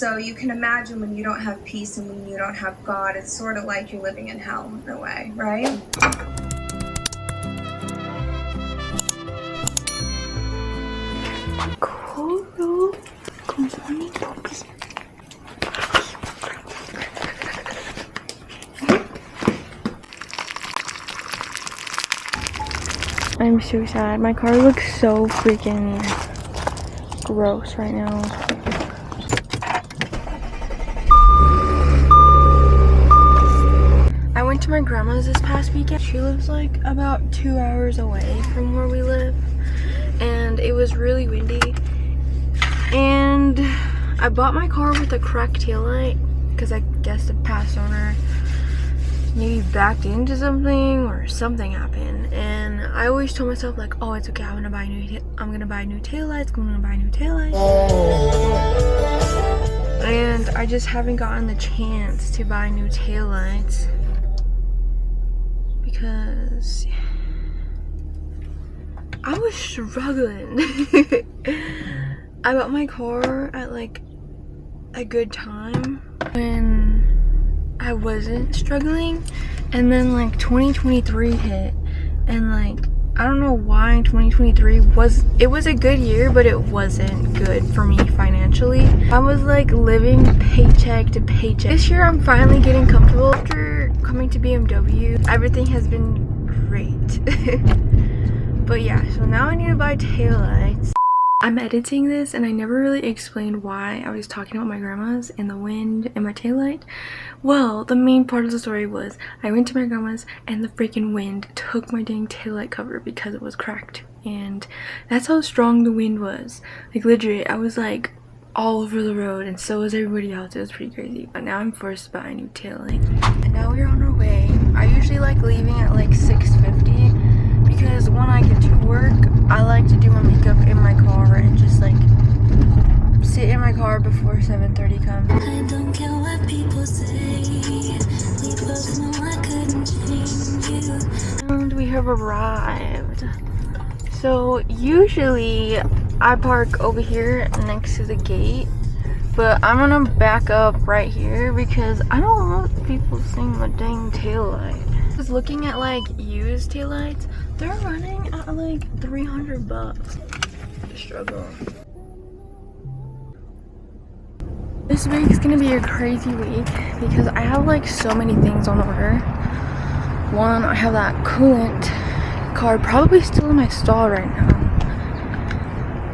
So you can imagine when you don't have peace and when you don't have God, it's sort of like you're living in hell in a way, right? Coral, good morning, puppies. I'm so sad. My car looks so freaking gross right now. I went to my grandma's this past weekend. She lives like about 2 hours away from where we live, and it was really windy. And I bought my car with a cracked taillight because I guess the past owner maybe backed into something or something happened. And I always told myself like, oh, it's okay, I'm gonna buy new taillights. And I just haven't gotten the chance to buy new taillights because I was struggling. I bought my car at like a good time when I wasn't struggling, and then like 2023 hit, and like I don't know why 2023 was a good year, but it wasn't good for me financially. I was like living paycheck to paycheck. This year I'm finally getting comfortable after coming to BMW. Everything has been great. But yeah, so now I need to buy taillights. I'm editing this and I never really explained why I was talking about my grandma's and the wind and my taillight. Well, the main part of the story was I went to my grandma's and the freaking wind took my dang taillight cover because it was cracked. And that's how strong the wind was. Like literally, I was like all over the road and so was everybody else. It was pretty crazy. But now I'm forced to buy a new taillight. And now we're on our way. I usually like leaving at like 6:50 because when I get to work, I like to do my makeup in my car and just like sit in my car before 7:30 comes. I don't care what people say. We both know I couldn't change you. And we have arrived. So usually I park over here next to the gate, but I'm gonna back up right here because I don't want people seeing my dang taillight. I was looking at like used taillights. They're running at like 300 bucks. Struggle. This week is gonna be a crazy week because I have like so many things on order. One, I have that coolant card probably still in my stall right now.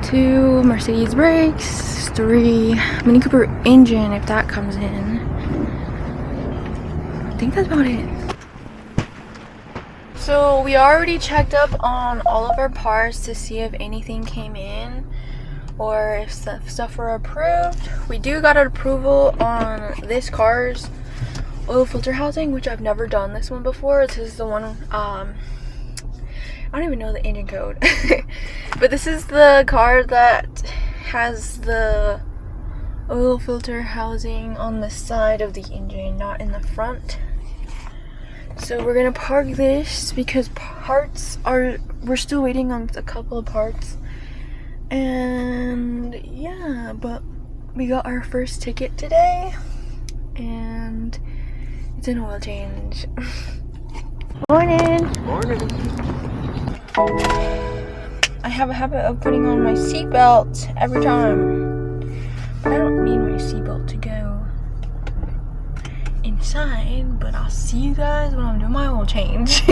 2, Mercedes brakes. 3, Mini Cooper engine if that comes in. I think that's about it. So we already checked up on all of our parts to see if anything came in or if stuff were approved. We do got an approval on this car's oil filter housing, which I've never done this one before. This is the one, I don't even know the engine code. But this is the car that has the oil filter housing on the side of the engine, not in the front. So we're gonna park this because we're still waiting on a couple of parts. And yeah, but we got our first ticket today and it's an oil change. Morning! Morning. I have a habit of putting on my seatbelt every time, but I don't need my seatbelt to go inside. But I'll see you guys when I'm doing my oil change.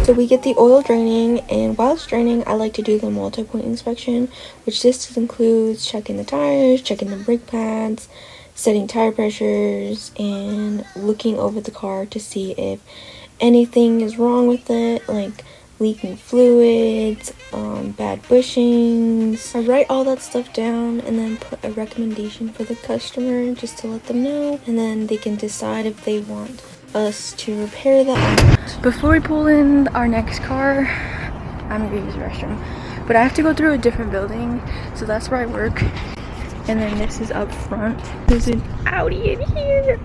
So we get the oil draining, and while it's draining, I like to do the multi-point inspection, which just includes checking the tires, checking the brake pads, setting tire pressures, and looking over the car to see if anything is wrong with it, like leaking fluids, bad bushings. I write all that stuff down and then put a recommendation for the customer just to let them know, and then they can decide if they want us to repair that. Before we pull in our next car, I'm gonna use the restroom, but I have to go through a different building, so that's where I work. And then this is up front. There's an Audi in here.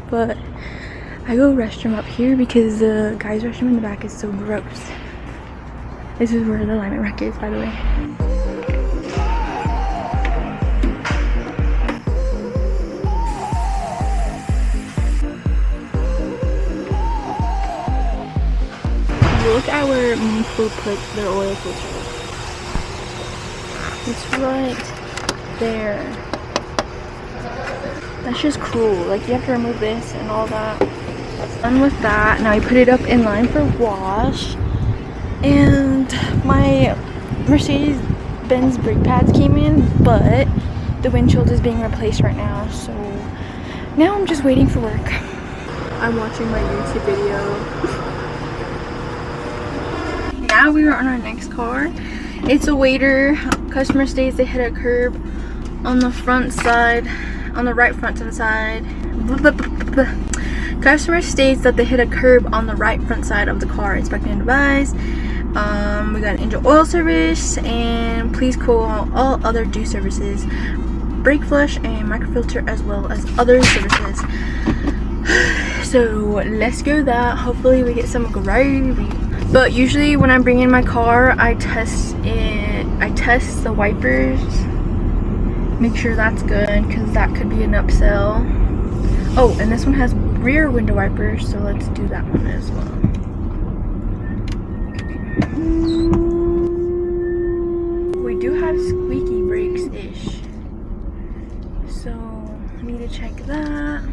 But I go restroom up here because the guy's restroom in the back is so gross. This is where the alignment rack is, by the way. Look at where people put their oil filter. It's right there. That's just cruel. Like, you have to remove this and all that. Done with that. Now I put it up in line for wash. And my Mercedes-Benz brake pads came in, but the windshield is being replaced right now. So now I'm just waiting for work. I'm watching my YouTube video. Now we are on our next car. It's a waiter. Customer states they hit a curb on the front side, on the right front side. Customer states that they hit a curb on the right front side of the car. Inspecting and advise. We got an engine oil service, and please call all other due services, brake flush and microfilter, as well as other services. So let's go that. Hopefully we get some gravy. But usually when I bring in my car, I test it. I test the wipers, make sure that's good, because that could be an upsell. Oh, and this one has rear window wipers, so let's do that one as well. We do have squeaky brakes-ish, so I need to check that.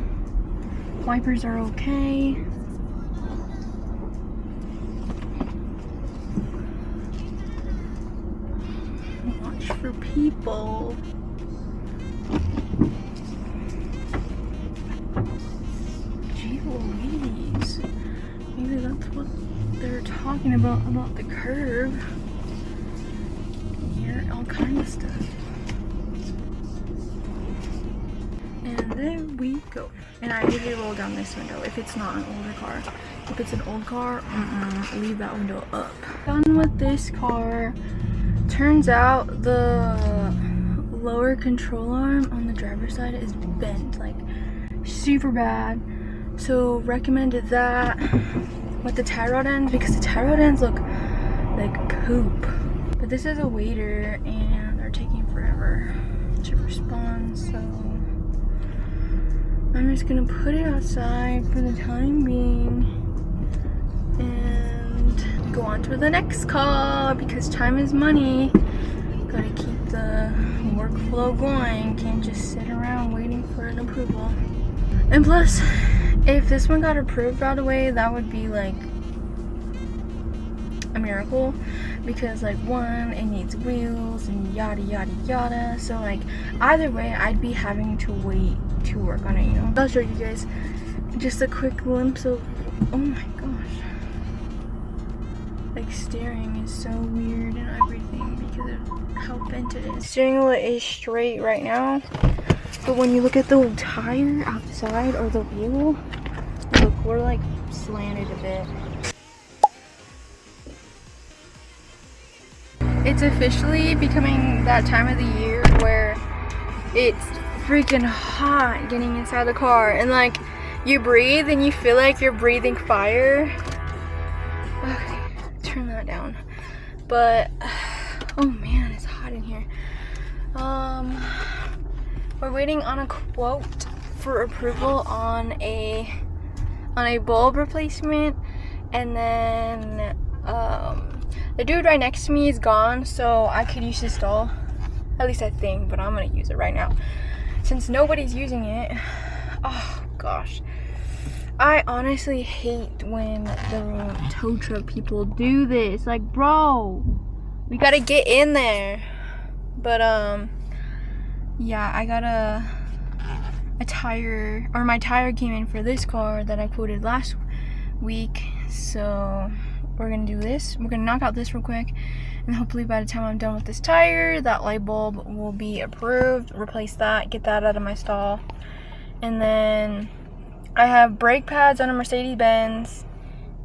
Wipers are okay. Watch for people. Gee Louise. Maybe that's what they're talking about the curve. Here, all kind of stuff. And there we go. And I usually roll down this window if it's not an older car. If it's an old car, leave that window up. Done with this car. Turns out the lower control arm on the driver's side is bent, like super bad. So recommended that with the tie rod ends, because the tie rod ends look like poop. But this is a waiter and they're taking forever to respond, so I'm just gonna put it outside for the time being and go on to the next call, because time is money. Gotta keep the workflow going. Can't just sit around waiting for an approval. And plus, if this one got approved right away, that would be like a miracle, because like, one, it needs wheels and yada yada yada. So like, either way, I'd be having to wait to work on it, you know. I'll show you guys just a quick glimpse of, oh my gosh, like steering is so weird and everything because of how bent it is. Steering wheel is straight right now, but when you look at the tire outside or the wheel, look, we're like slanted a bit. It's officially becoming that time of the year where it's freaking hot getting inside the car, and like, you breathe and you feel like you're breathing fire. Okay, turn that down. But oh man, it's hot in here. We're waiting on a quote for approval on a bulb replacement, and then the dude right next to me is gone, so I could use his stall. At least I think, but I'm gonna use it right now since nobody's using it. Oh gosh, I honestly hate when the tow truck people do this. Like, bro, we gotta get in there. But yeah, I got a tire, or my tire came in for this car that I quoted last week, so we're gonna do this. We're gonna knock out this real quick, and hopefully by the time I'm done with this tire, that light bulb will be approved. Replace that, get that out of my stall. And then I have brake pads on a Mercedes-Benz,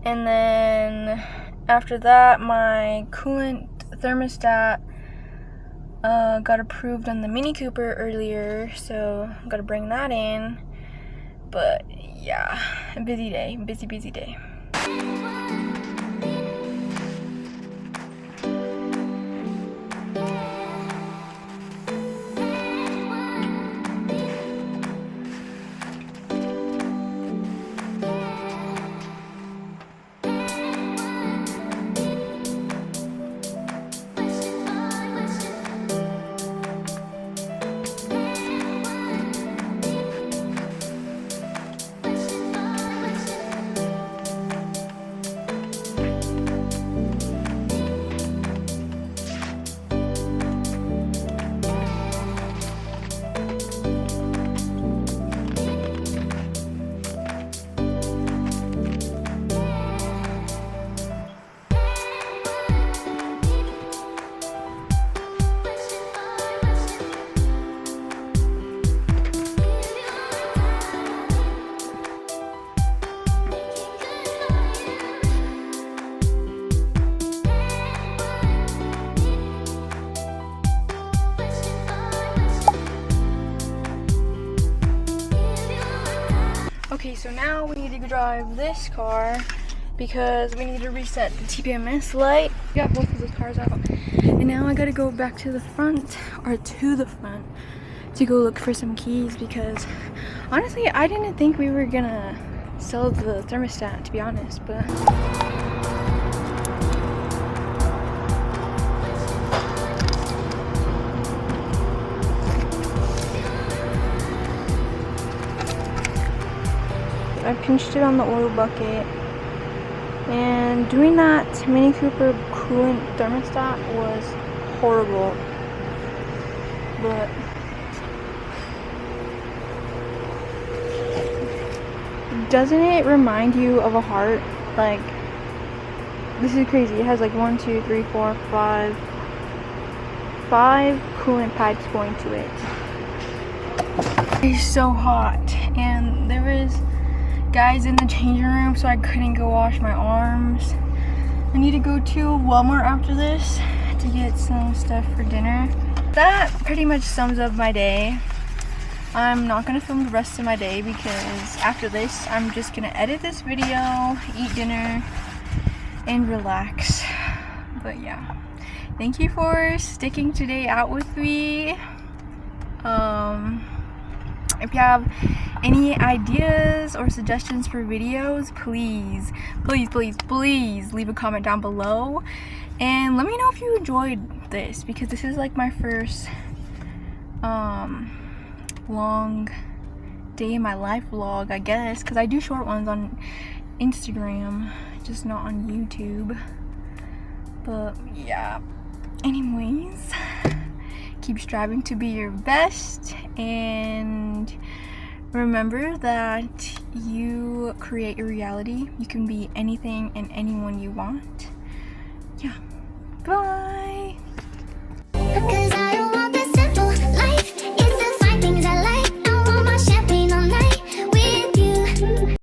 and then after that, my coolant thermostat got approved on the Mini Cooper earlier, so I'm gonna bring that in. But yeah, a busy day, busy day. Okay, so now we need to drive this car because we need to reset the TPMS light. We got both of those cars out. And now I gotta go back to the front, or to the front, to go look for some keys because honestly, I didn't think we were gonna sell the thermostat, to be honest, but I pinched it on the oil bucket, and doing that Mini Cooper coolant thermostat was horrible. But doesn't it remind you of a heart? Like, this is crazy. It has like 1, 2, 3, 4, 5 coolant pipes going to it. It's so hot, and there was guys in the changing room, so I couldn't go wash my arms. I need to go to Walmart after this to get some stuff for dinner. That pretty much sums up my day. I'm not gonna film the rest of my day because after this I'm just gonna edit this video, eat dinner, and relax. But yeah, thank you for sticking today out with me. If you have any ideas or suggestions for videos, please leave a comment down below and let me know if you enjoyed this, because this is like my first long day in my life vlog, I guess, because I do short ones on Instagram, just not on YouTube. But yeah, anyways, keep striving to be your best, and remember that you create your reality. You can be anything and anyone you want. Yeah, bye.